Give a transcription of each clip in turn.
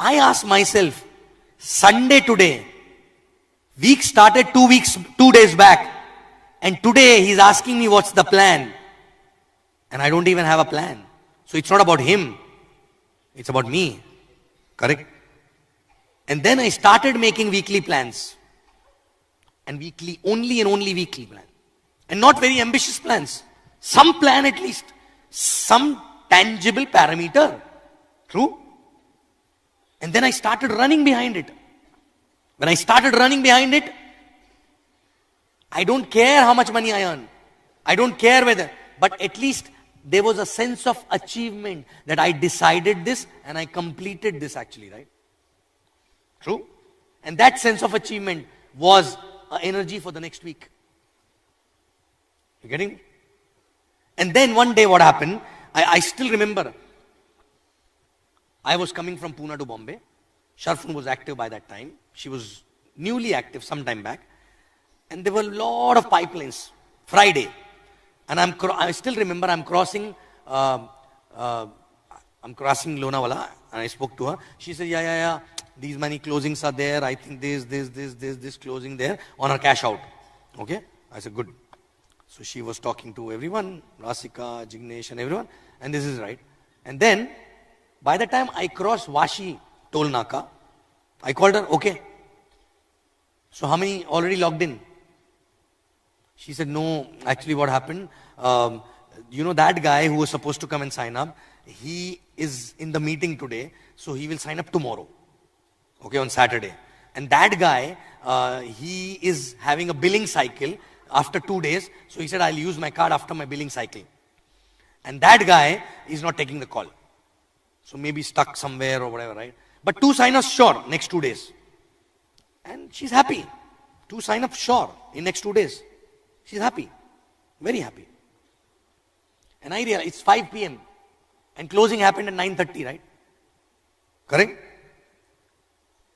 I asked myself, Sunday today, week started 2 days back. And today he's asking me what's the plan. And I don't even have a plan. So it's not about him. It's about me. Correct? And then I started making weekly plans. And weekly, only and only weekly plan. And not very ambitious plans. Some plan at least. Some tangible parameter. True? And then I started running behind it. When I started running behind it, I don't care how much money I earn. I don't care whether, but at least there was a sense of achievement that I decided this and I completed this actually, right? True? And that sense of achievement was energy for the next week. You getting? And then one day what happened, I still remember, I was coming from Pune to Bombay. Sharfun was active by that time. She was newly active some time back. And there were a lot of pipelines. Friday. And I still remember I'm crossing Lonavala. And I spoke to her. She said, yeah. These many closings are there. I think this closing there on her cash out. Okay? I said, good. So she was talking to everyone. Rasika, Jignesh and everyone. And this is right. And then, by the time I crossed Vashi toll naka, I called her, okay. So how many already logged in? She said, no, actually what happened, that guy who was supposed to come and sign up, he is in the meeting today, so he will sign up tomorrow. Okay, on Saturday. And that guy, he is having a billing cycle after 2 days, so he said, I'll use my card after my billing cycle. And that guy is not taking the call. So maybe stuck somewhere or whatever, right? But 2 sign-ups sure, next 2 days. And she's happy. 2 sign-ups sure, in next 2 days. She's happy. Very happy. And I realized, it's 5 p.m. And closing happened at 9:30, right? Correct?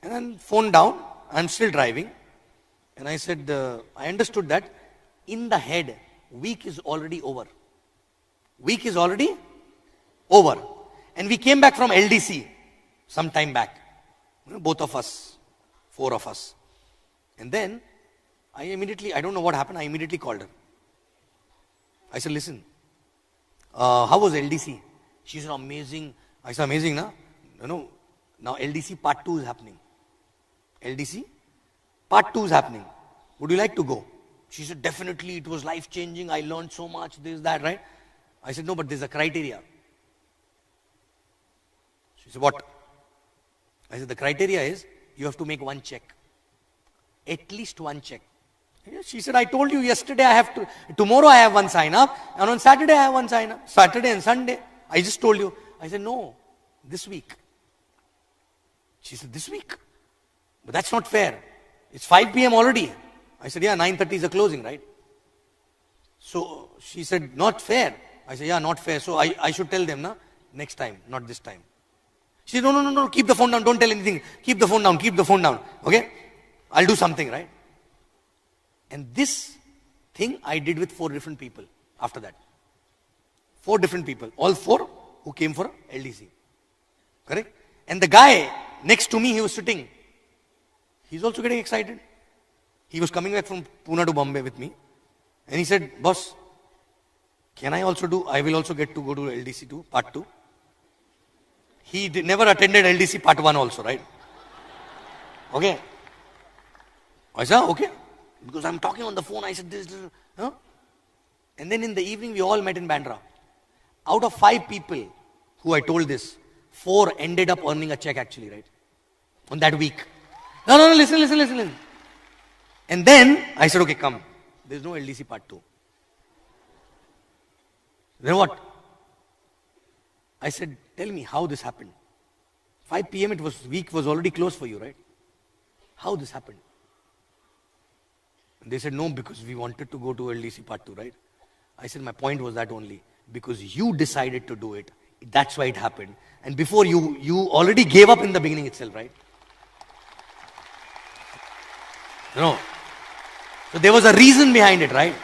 And then phone down, I'm still driving. And I said, I understood that in the head, week is already over. Week is already over. And we came back from LDC some time back. Both of us, 4 of us. And then I don't know what happened, I immediately called her. I said, listen, how was LDC? She said, amazing. I said, amazing, na? Now LDC part 2 is happening. LDC part 2 is happening. Would you like to go? She said, definitely, it was life-changing. I learned so much, this, that, right? I said, no, but there's a criteria. She said, what? I said, the criteria is, you have to make 1 check. At least 1 check. She said, I told you yesterday tomorrow I have 1 sign up, and on Saturday I have 1 sign up. Saturday and Sunday. I just told you. I said, no, this week. She said, this week? But that's not fair. It's 5 p.m. already. I said, yeah, 9:30 is the closing, right? So she said, not fair. I said, yeah, not fair. So I should tell them, next time, not this time. She said, no, keep the phone down, don't tell anything. Keep the phone down, okay? I'll do something, right? And this thing I did with 4 different people after that. 4 different people, all 4 who came for LDC. Correct? And the guy next to me, he was sitting. He's also getting excited. He was coming back from Pune to Bombay with me. And he said, boss, can I will also get to go to LDC 2, part 2. He never attended LDC part 1 also, right? Okay. I said, okay. Because I'm talking on the phone, I said this. Huh? And then in the evening, we all met in Bandra. Out of 5 people who I told this, 4 ended up earning a check actually, right? On that week. No, listen. And then I said, okay, come. There's no LDC part 2. Then what? I said, tell me how this happened. 5 p.m. week was already closed for you, right? How this happened? And they said, no, because we wanted to go to LDC part 2, right? I said, my point was that only. Because you decided to do it. That's why it happened. And before you already gave up in the beginning itself, right? So there was a reason behind it, right?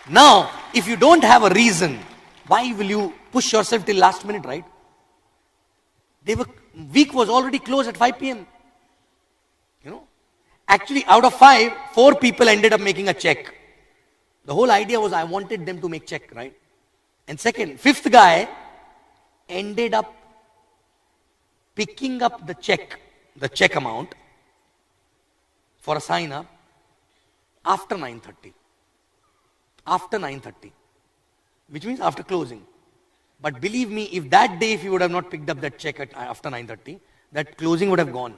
Now, if you don't have a reason, why will you push yourself till last minute, right? week was already closed at 5 p.m. You know, actually out of 5, 4 people ended up making a check. The whole idea was I wanted them to make check, right? And second, 5th guy ended up picking up the check amount for a sign up after 9:30. After 9:30. Which means after closing. But believe me, if that day, if you would have not picked up that check after 9:30, that closing would have gone.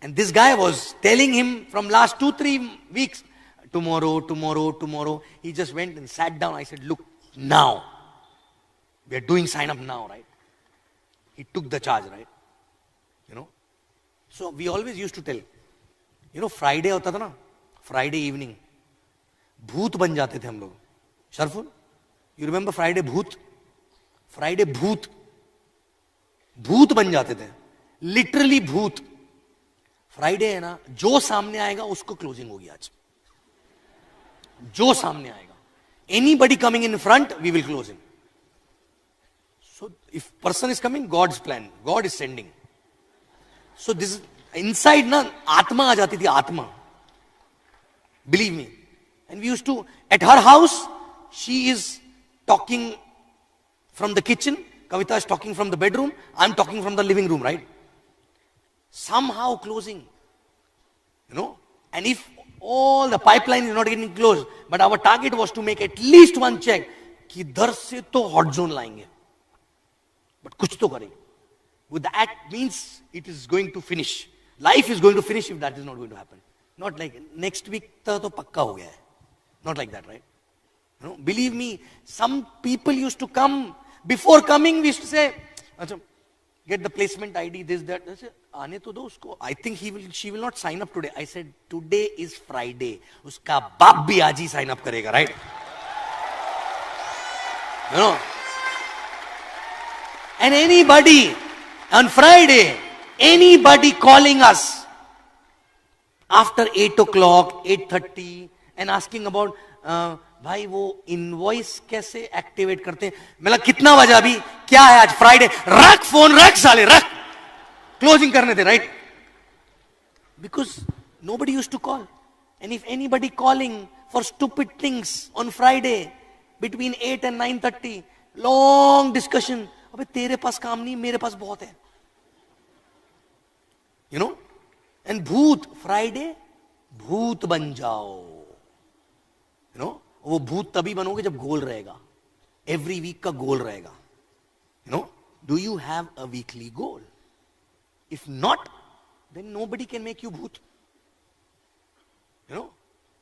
And this guy was telling him from last 2-3 weeks, tomorrow, tomorrow, tomorrow. He just went and sat down. I said, look, now. We are doing sign up now, right? He took the charge, right? You know. So we always used to tell, you know, Friday hota tha na? Friday evening. Bhoot ban jate the hum log. Sharful? You remember Friday bhoot? Friday bhoot. Bhoot ban jate the. Literally bhoot. Friday है ना, जो सामने आएगा उसको closing होगी आज. जो सामने आएगा. Anybody coming in front, we will close him. So if person is coming, God's plan. God is sending. So this is inside na atma aa jati thi, atma. Believe me. And we used to, at her house, she is talking from the kitchen, Kavita is talking from the bedroom, I'm talking from the living room, right? Somehow closing. You know? And if all the pipeline is not getting closed, but our target was to make at least one check, कि इधर से तो hot zone लाएंगे. But कुछ तो करेंगे. With that means it is going to finish. Life is going to finish if that is not going to happen. Not like next week तो पक्का हो गया है. Not like that, right? You know, believe me, some people used to come. Before coming, we used to say, get the placement ID, this, that. I said, आने तो दो उसको. I think she will not sign up today. I said, today is Friday. उसका बाप भी आज ही sign up करेगा, right? You know. And anybody on Friday, anybody calling us after 8 o'clock, 8:30 and asking about भाई वो इनवॉइस कैसे activate करते हैं. मतलब कितना बजा अभी, क्या है आज फ्राइडे, रख फोन, रख साले, रख, क्लोजिंग करने थे, right? Because nobody used to call. And if anybody calling for stupid things on Friday between 8 and 9:30, long discussion, अबे तेरे पास काम नहीं, मेरे पास बहुत है. You know? And भूत, Friday, भूत बन जाओ. You know? वो भूत तभी बनोगे जब गोल रहेगा. Every week का गोल रहेगा. You know? Do you have a weekly goal? If not, then nobody can make you bhoot. You know?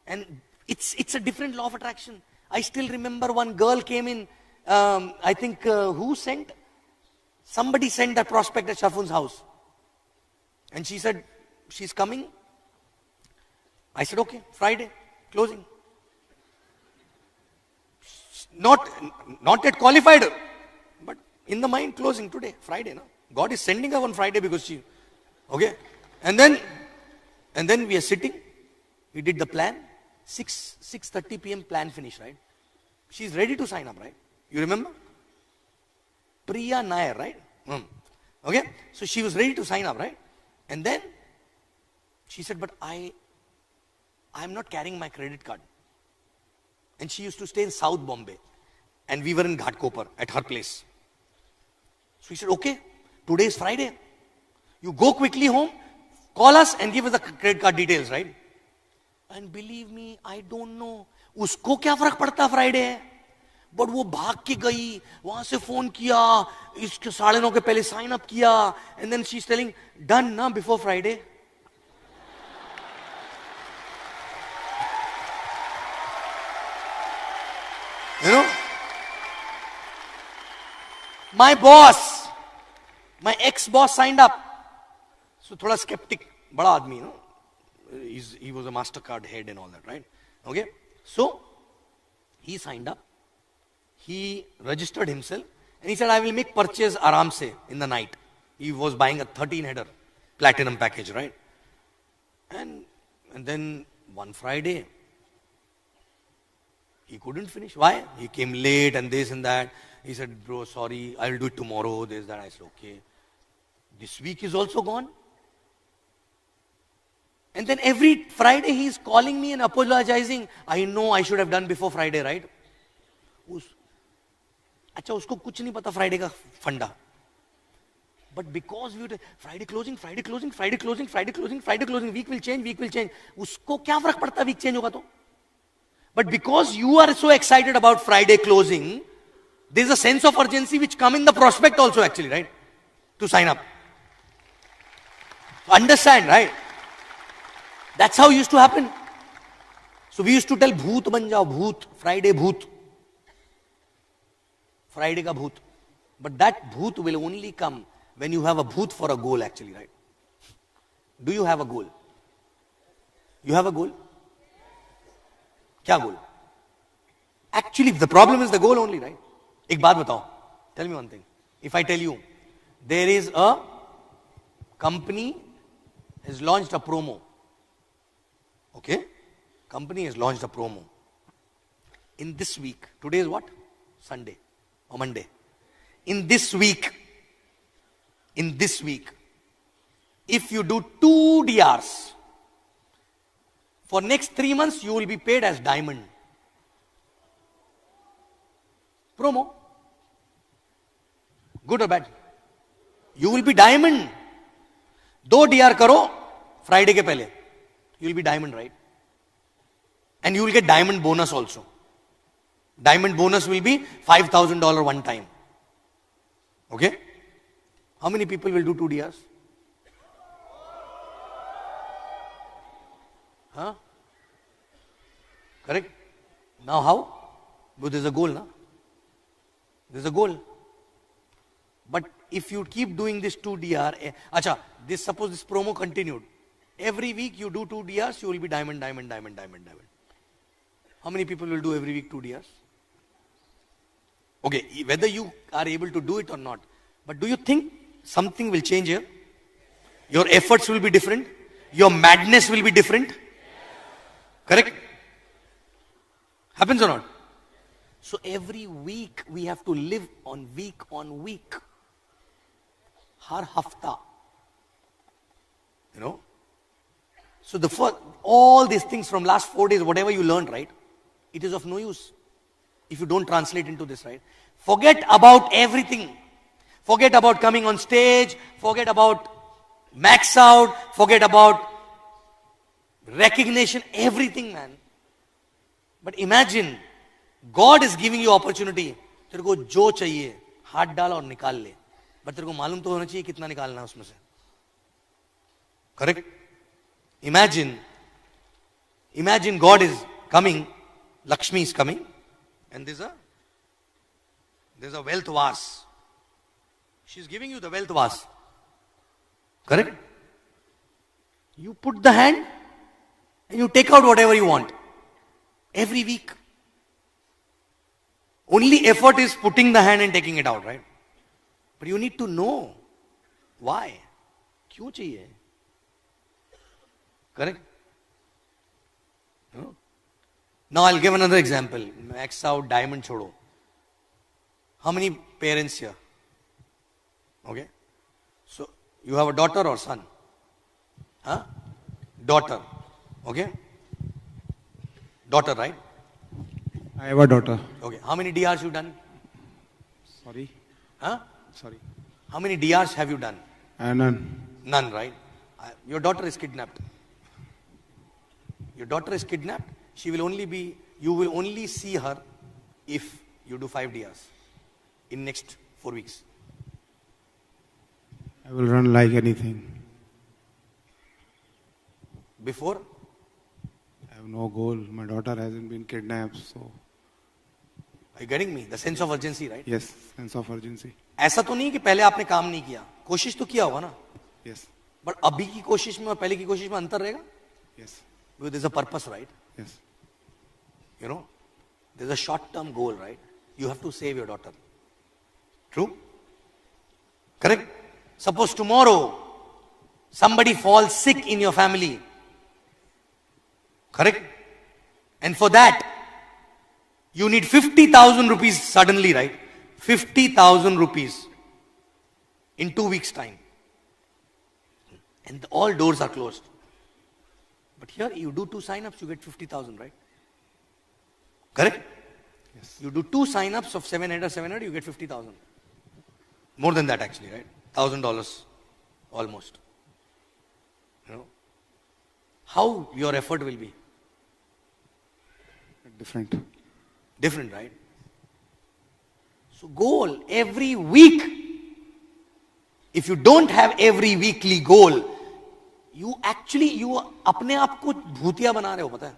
And it's a different law of attraction. I still remember one girl came in, I think who sent? Somebody sent that prospect at Shafun's house. And she said, she's coming. I said, okay, Friday, closing. Not yet qualified her, but in the mind closing today, Friday. No? God is sending her on Friday because she, okay. And then we are sitting. We did the plan. 6:30 p.m. plan finish, right? She's ready to sign up, right? You remember? Priya Nair, right? Okay. So she was ready to sign up, right? And then she said, but I'm not carrying my credit card. And she used to stay in South Bombay. And we were in Ghatkopar at her place. So he said, okay, today is Friday. You go quickly home, call us and give us the credit card details, right? And believe me, I don't know. उसको क्या फर्क पड़ता Friday है? But वो भाग के गई, वहां से फोन किया, इसके 9:30 के पहले sign up किया. And then she's telling, done na before Friday. You know, my boss, my ex-boss signed up. So thoda skeptic, bada aadmi, you know. He was a MasterCard head and all that, right? Okay. So he signed up. He registered himself and he said, I will make purchase aram se in the night. He was buying a 13-header platinum package, right? And then one Friday, he couldn't finish. Why? He came late and this and that. He said, bro, sorry, I'll do it tomorrow, this, that. I said, okay. This week is also gone. And then every Friday he is calling me and apologizing. I know I should have done before Friday, right? अच्छा उसको कुछ नहीं पता Friday का फंडा. But because we Friday closing, Friday closing, Friday closing, Friday closing, Friday closing, week will change, week will change. उसको क्या फर्क पड़ता week change होगा तो? But because you are so excited about Friday closing, there is a sense of urgency which come in the prospect also actually, right? To sign up. Understand, right? That's how it used to happen. So we used to tell bhoot ban jao, bhoot, Friday bhoot. Friday ka bhoot. But that bhoot will only come when you have a bhoot for a goal actually, right? Do you have a goal? You have a goal? Kya goal? Actually, the problem is the goal only, right? Ek baat batao. Tell me one thing. If I tell you, there is a company has launched a promo. Okay? Company has launched a promo. In this week, today is what? Sunday or Monday. In this week, if you do 2 DRs, for next 3 months you will be paid as diamond. Promo. Good or bad? You will be diamond. 2 DR karo, Friday ke pehle. You will be diamond, right? And you will get diamond bonus also. Diamond bonus will be $5,000 one time. Okay? How many people will do 2 DRs? Huh? Correct? Now how? Because there's a goal, na? There's a goal. But if you keep doing this 2 DR, suppose this promo continued. Every week you do 2 DRs, you will be diamond, diamond, diamond, diamond, diamond. How many people will do every week 2 DRs? Okay, whether you are able to do it or not. But do you think something will change here? Your efforts will be different. Your madness will be different. Correct? Happens or not? So every week we have to live on week. Har hafta. You know? So all these things from last 4 days, whatever you learned, right? It is of no use if you don't translate into this, right? Forget about everything. Forget about coming on stage. Forget about max out. Forget about recognition. Everything, man. But imagine, God is giving you opportunity. तेरे को जो चाहिए हाथ डाल और निकाल ले. But तेरे को मालूम तो होना चाहिए कितना निकालना है उसमें से. Correct? Imagine God is coming, Lakshmi is coming, and there's a wealth vase. She's giving you the wealth vase. Correct? You put the hand and you take out whatever you want. Every week. Only effort is putting the hand and taking it out, right? But you need to know why. Kyun chahiye? Correct? No? Now I'll give another example. Max out, diamond chodo. How many parents here? Okay? So, you have a daughter or son? Huh? Daughter. Okay? Daughter, right? I have a daughter. Okay. How many DRs you done? Sorry? Huh? Sorry. How many DRs have you done? None. None, right? Your daughter is kidnapped. Your daughter is kidnapped. You will only see her if you do 5 DRs in next 4 weeks. I will run like anything. Before? I have no goal. My daughter hasn't been kidnapped, so. Are you getting me? The sense of urgency, right? Yes, sense of urgency. ऐसा तो नहीं कि पहले आपने काम नहीं किया. कोशिश तो किया होगा ना? Yes. But अभी की कोशिश में और पहले की कोशिश में अंतर रहेगा? Yes. Because there's a purpose, right? Yes. You know, there's a short-term goal, right? You have to save your daughter. True? Correct? Suppose tomorrow somebody falls sick in your family. Correct? And for that, you need 50,000 rupees suddenly, right? 50,000 rupees in 2 weeks' time. And all doors are closed. But here you do 2 sign-ups, you get 50,000, right? Correct? Yes. You do 2 sign-ups of 700, you get 50,000. More than that actually, right? $1,000 almost. You know? How your effort will be? Different. Different, right? So goal every week. If you don't have every weekly goal, you अपने आप को भूतिया बना रहे हो, पता है?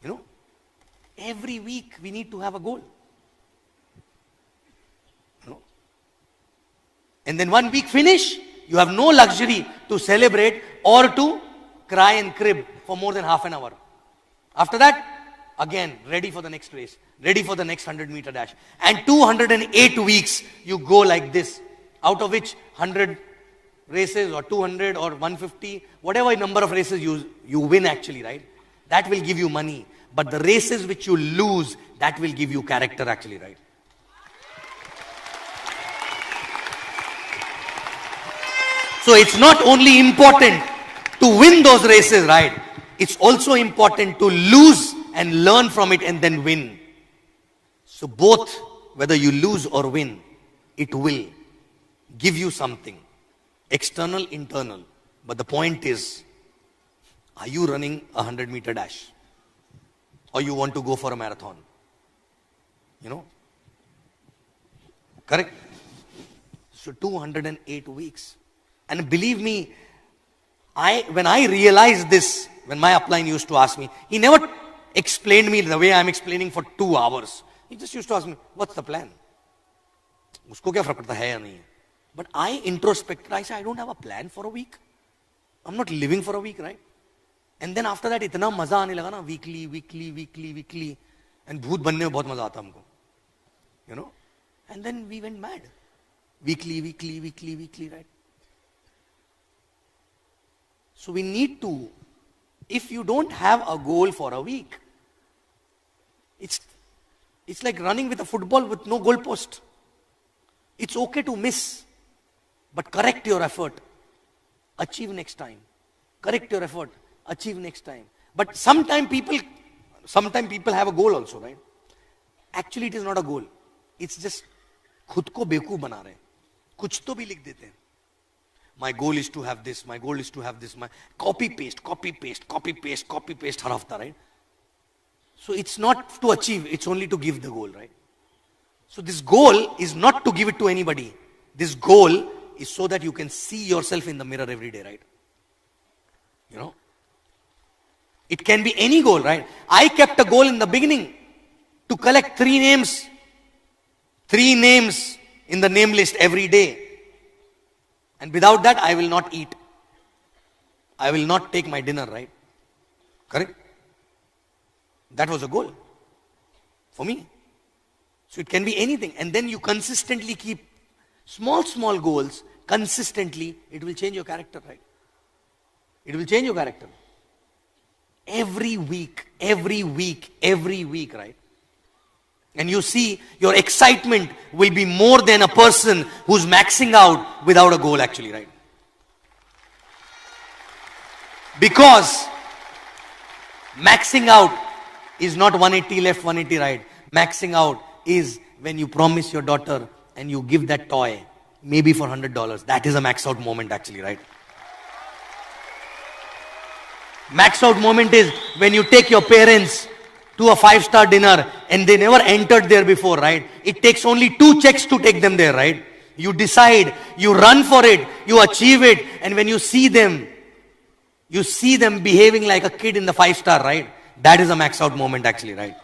You know, every week we need to have a goal. You know, and then 1 week finish, you have no luxury to celebrate or to cry and crib for more than half an hour. After that, again, ready for the next race, ready for the next 100-meter dash. And 208 weeks, you go like this, out of which 100 races or 200 or 150, whatever number of races you win actually, right? That will give you money. But the races which you lose, that will give you character actually, right? So it's not only important to win those races, right? It's also important to lose and learn from it and then win. So both, whether you lose or win, it will give you something. External, internal. But the point is, are you running a 100-meter dash? Or you want to go for a marathon? You know? Correct? So 208 weeks. And believe me, when I realized this, when my upline used to ask me, he never explained me the way I'm explaining for 2 hours. He just used to ask me, what's the plan? Usko kya farak padta hai ya nahi? But I introspected, I said, I don't have a plan for a week. I'm not living for a week, right? And then after that, itna maza aane laga na, weekly. And bhoot banne mein bahut maza aata humko. You know? And then we went mad. Weekly, right? So we need to, if you don't have a goal for a week, it's like running with a football with no goal post. It's okay to miss, but correct your effort. Achieve next time. Correct your effort. Achieve next time. But sometimes people have a goal also, right? Actually, it is not a goal. It's just खुद को बेवकूफ बना रहे हैं. कुछ तो भी लिख देते हैं. My goal is to have this. My goal is to have this. My copy paste हर हफ्ता, right? So it's not to achieve. It's only to give the goal, right? So this goal is not to give it to anybody. This goal is so that you can see yourself in the mirror every day, right? You know? It can be any goal, right? I kept a goal in the beginning to collect 3 names. 3 names in the name list every day. And without that, I will not eat. I will not take my dinner, right? Correct? That was a goal for me. So it can be anything. And then you consistently keep small goals. Consistently, it will change your character, right? It will change your character. Every week, right? And you see, your excitement will be more than a person who's maxing out without a goal actually, right? Because maxing out is not 180 left, 180 right. Maxing out is when you promise your daughter and you give that toy, maybe for $100. That is a max out moment actually, right? Max out moment is when you take your parents to a 5-star dinner and they never entered there before, right? It takes only 2 checks to take them there, right? You decide, you run for it, you achieve it, and when you see them behaving like a kid in the 5-star, right? That is a max out moment actually, right?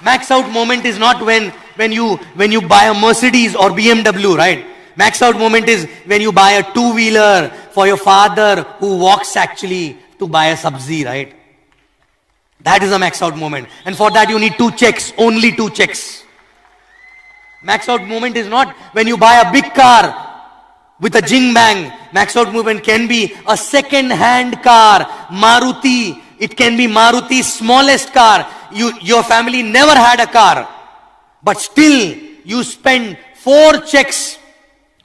Max out moment is not when you buy a Mercedes or BMW, right? Max out moment is when you buy a 2-wheeler for your father who walks actually to buy a sabzi, right? That is a max out moment. And for that you need 2 checks, only 2 checks. Max out moment is not when you buy a big car with a jing bang. Max out moment can be a second-hand car, Maruti. It can be Maruti's smallest car. Your family never had a car. But still, you spend 4 checks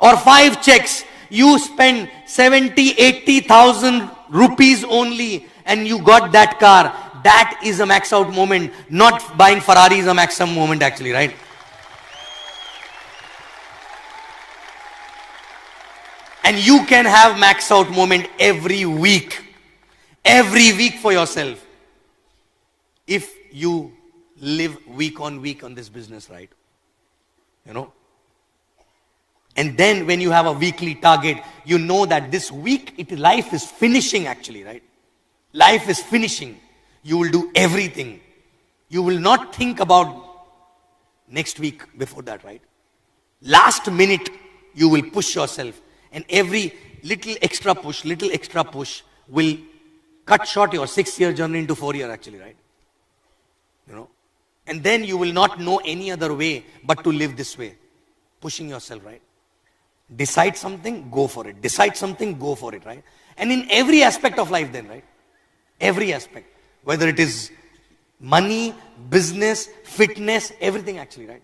or 5 checks, you spend 70,000-80,000 rupees only, and you got that car. That is a max out moment. Not buying Ferrari is a max out moment actually, right? And you can have max out moment every week for yourself, if you live week on week on this business, right? You know. And then when you have a weekly target, you know that this week life is finishing actually, right? Life is finishing. You will do everything. You will not think about next week before that, right? Last minute, you will push yourself. And every little extra push will cut short your 6-year journey into 4-year actually, right? You know. And then you will not know any other way but to live this way. Pushing yourself, right? Decide something, go for it. Decide something, go for it, right? And in every aspect of life then, right? Every aspect. Whether it is money, business, fitness, everything actually, right?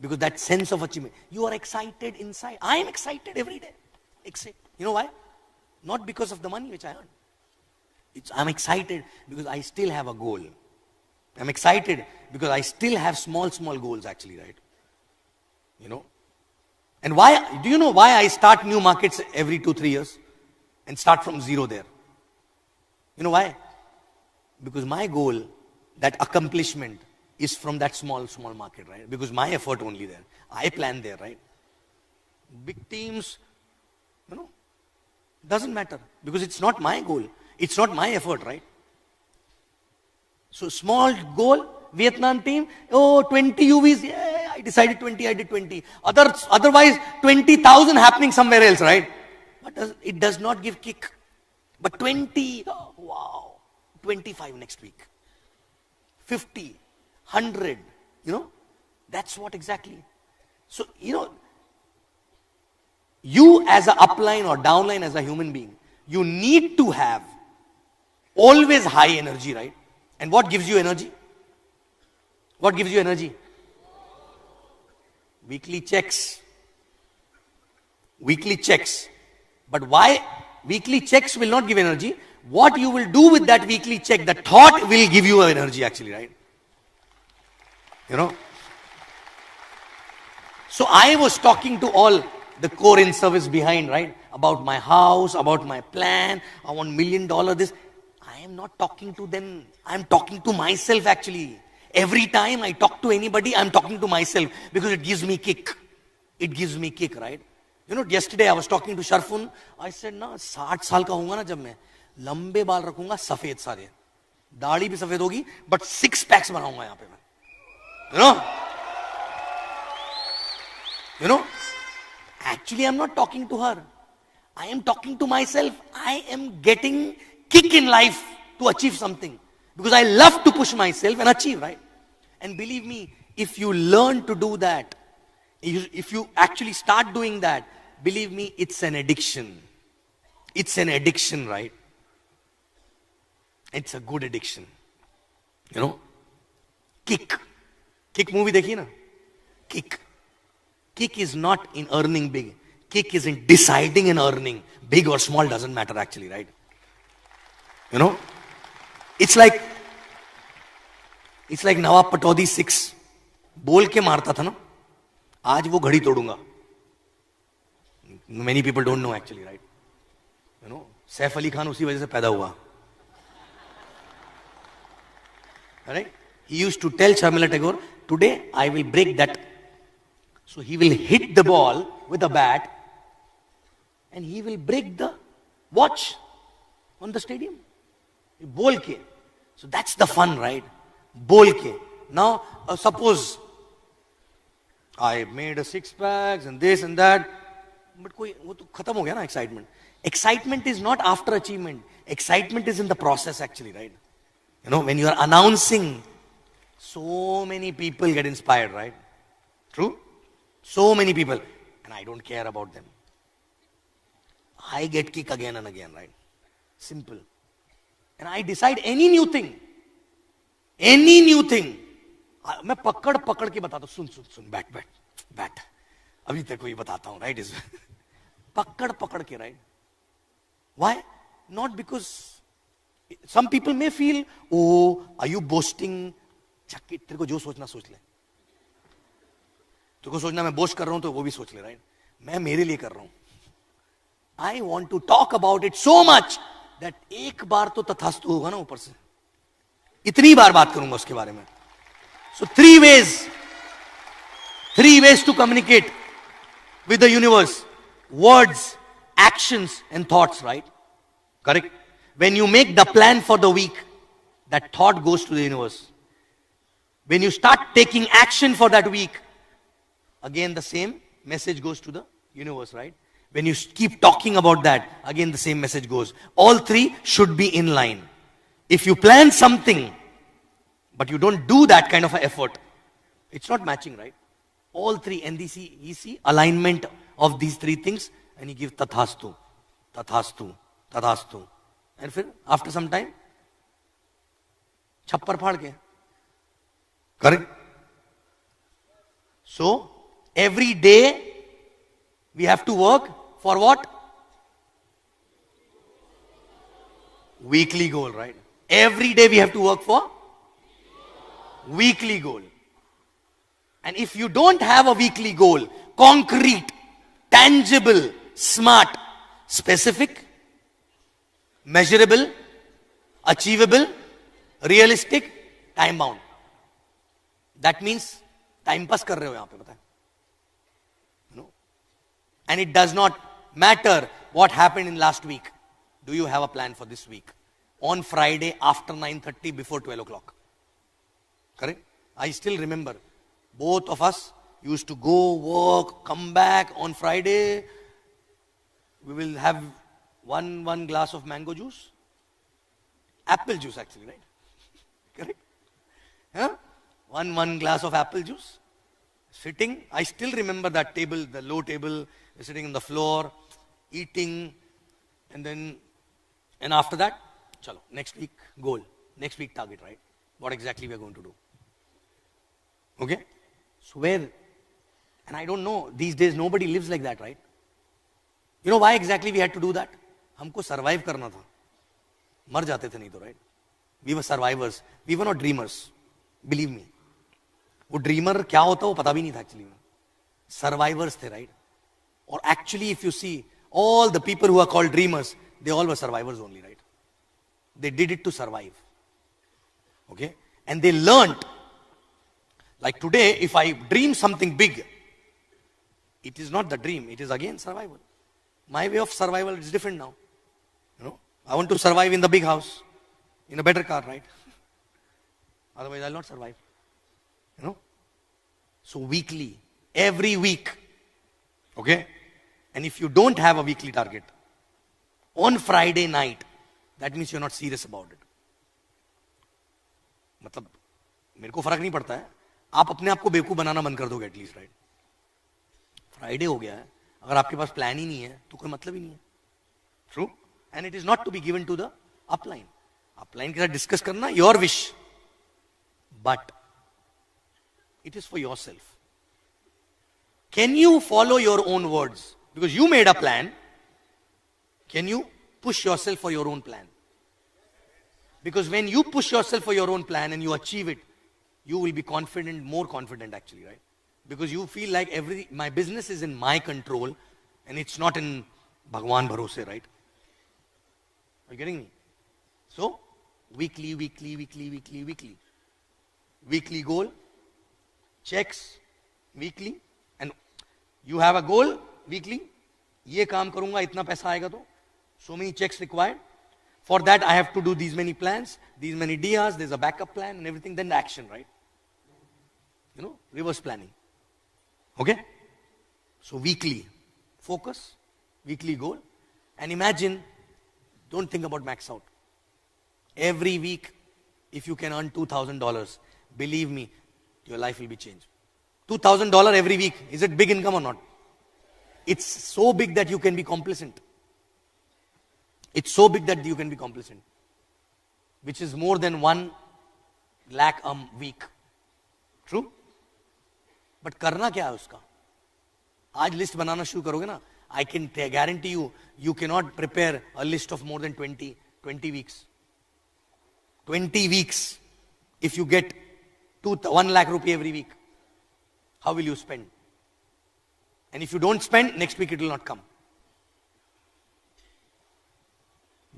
Because that sense of achievement. You are excited inside. I am excited every day. You know why? Not because of the money which I earn. I'm excited because I still have a goal. I'm excited because I still have small goals actually, right? You know. And why, do you know why I start new markets every 2-3 years? And start from zero there. You know why? Because my goal, that accomplishment, is from that small market, right? Because my effort only there. I plan there, right? Big teams, you know, doesn't matter. Because it's not my goal. It's not my effort, right? So small goal, Vietnam team, 20 UVs, yeah, I decided 20, I did 20. Otherwise, 20,000 happening somewhere else, right? But it does not give kick. But 20, oh, wow, 25 next week. 50, 100, you know, that's what exactly. So, you know, you as an upline or downline as a human being, you need to have always high energy, right? And what gives you energy? What gives you energy? Weekly checks. Weekly checks. But why weekly checks will not give energy? What you will do with that weekly check, the thought will give you energy actually, right? You know. So I was talking to all the core in service behind, right? About my house, about my plan. I want $1 million this. I am not talking to them. I am talking to myself actually. Every time I talk to anybody, I am talking to myself because it gives me kick. It gives me kick, right? You know, yesterday I was talking to Sharfun. I said, ना 60 साल का होऊंगा ना जब मैं लंबे बाल रखूंगा सफेद सारे दाढ़ी भी सफेद होगी but 6 packs बनाऊंगा यहाँ पे मैं. You know, actually I'm not talking to her. I am talking to myself. I am getting kick in life to achieve something because I love to push myself and achieve, right? And believe me, if you learn to do that, if you actually start doing that, believe me, it's an addiction. It's an addiction, right? It's a good addiction. You know? Kick. Kick movie dekhi na? Kick. Kick is not in earning big. Kick is in deciding and earning. Big or small doesn't matter actually, right? You know? It's like Nawab Patodi 6. बोल के मारता था ना आज वो घड़ी तोड़ूंगा. Many people don't know actually, right? You know, Saif Ali Khan उसी वजह से पैदा हुआ. Right? He used to tell Sharmila Tagore, today I will break that. So he will hit the ball with a bat and he will break the watch on the stadium. Bol ke. So that's the fun, right? Bol ke. Now, suppose I made a 6 packs and this and that. But वो तो खत्म हो गया ना excitement. Excitement is not after achievement. Excitement is in the process actually, right? You know, when you are announcing, so many people get inspired, right? True? So many people. And I don't care about them. I get kick again and again, right? Simple. And I decide any new thing. मैं पकड़ पकड़ के बताता हूं, सुन सुन सुन, बैठ बैठ बैठ, अभी तेरे को ये बताता हूं, राइट? इज पकड़ पकड़ के, right? Why? Not because some people may feel, oh are you boasting, चक्की, तेरे को जो सोचना सोच ले, तेरे को सोचना मैं बोस्ट कर रहा हूं तो वो भी सोच ले, राइट? मैं मेरे लिए कर रहा हूं. I want to talk about it so much that एक बार तो तथास्तु होगा ना ऊपर से, इतनी बार बात करूंगा उसके बारे में. So three ways to communicate with the universe: words, actions, and thoughts, right? Correct? When you make the plan for the week, that thought goes to the universe. When you start taking action for that week, again the same message goes to the universe, right? When you keep talking about that, again the same message goes. All three should be in line. If you plan something, but you don't do that kind of an effort, it's not matching, right? All three, and you see alignment of these three things, and you give tathastu, tathastu, tathastu. And फिर after some time, छप्पर फाड़ के. Correct? So, every day, we have to work for what? Weekly goal, right? Every day we have to work for weekly goal. And if you don't have a weekly goal, concrete, tangible, smart, specific, measurable, achievable, realistic, time bound. That means time pass कर रहे हो यहाँ पे, पता है? And it does not matter what happened in last week. Do you have a plan for this week? On Friday after 9:30, before 12 o'clock. Correct? I still remember, both of us used to go work, come back on Friday. We will have one glass of mango juice. Apple juice actually, right? Correct? Huh? One glass of apple juice. Sitting, I still remember that table, the low table, sitting on the floor, eating, and after that, chalo, next week goal, next week target, right? What exactly we are going to do. Okay? So where, and I don't know, these days nobody lives like that, right? You know why exactly we had to do that? हमको survive करना था. मर जाते थे नहीं तो, right? We were survivors. We were not dreamers. Believe me. वो dreamer क्या होता वो पता भी नहीं था एक्चुअली में. सर्वाइवर्स थे, राइट? और actually if you see all the people who are called dreamers, they all were survivors only, right? They did it to survive. Okay? And they learned. Like today if I dream something big, it is not the dream, it is again survival. My way of survival is different now. You know, I want to survive in the big house, in a better car, right? Otherwise I'll not survive. You know? So weekly, every week, okay? And if you don't have a weekly target, on Friday night, that means you're not serious about it. मतलब मेरे को फर्क नहीं पड़ता है, आप अपने आप को बेवकूफ बनाना बंद कर दोगे एटलीस्ट, राइट? फ्राइडे हो गया है, अगर आपके पास प्लान ही नहीं है तो कोई मतलब ही नहीं है. True? And it is not to be given to the upline. Upline के साथ डिस्कस करना, your wish, but it is for yourself. Can you follow your own words? Because you made a plan. Can you push yourself for your own plan? Because when you push yourself for your own plan and you achieve it, you will be confident, more confident actually, right? Because you feel like my business is in my control and it's not in Bhagwan Bharose, right? Are you getting me? So, weekly. Weekly goal. Checks weekly, and you have a goal weekly. ये काम करूंगा, इतना पैसा आएगा तो. So many checks required. For that I have to do these many plans, these many dias, there's a backup plan and everything, then the action, right? You know, reverse planning. Okay? So weekly focus, weekly goal, and imagine, don't think about max out. Every week, if you can earn $2,000, believe me, your life will be changed. $2,000 every week. Is it big income or not? It's so big that you can be complacent. It's so big that you can be complacent. Which is more than 1 lakh a week. True? But करना क्या है उसका? आज list बनाना शुरू करोगे ना, I can guarantee you, you cannot prepare a list of more than 20 weeks. 20 weeks. If you get 1 lakh rupee every week, how will you spend? And if you don't spend, next week it will not come.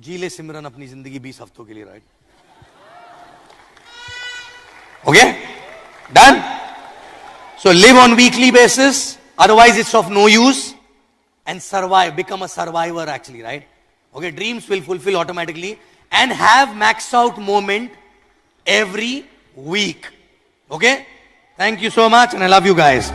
जी ले सिमरन अपनी जिंदगी 20 हफ्तों के लिए, right? Okay? Done? So live on weekly basis, otherwise it's of no use. And survive, become a survivor actually, right? Okay, dreams will fulfill automatically and have max out moment every week. Okay? Thank you so much and I love you guys.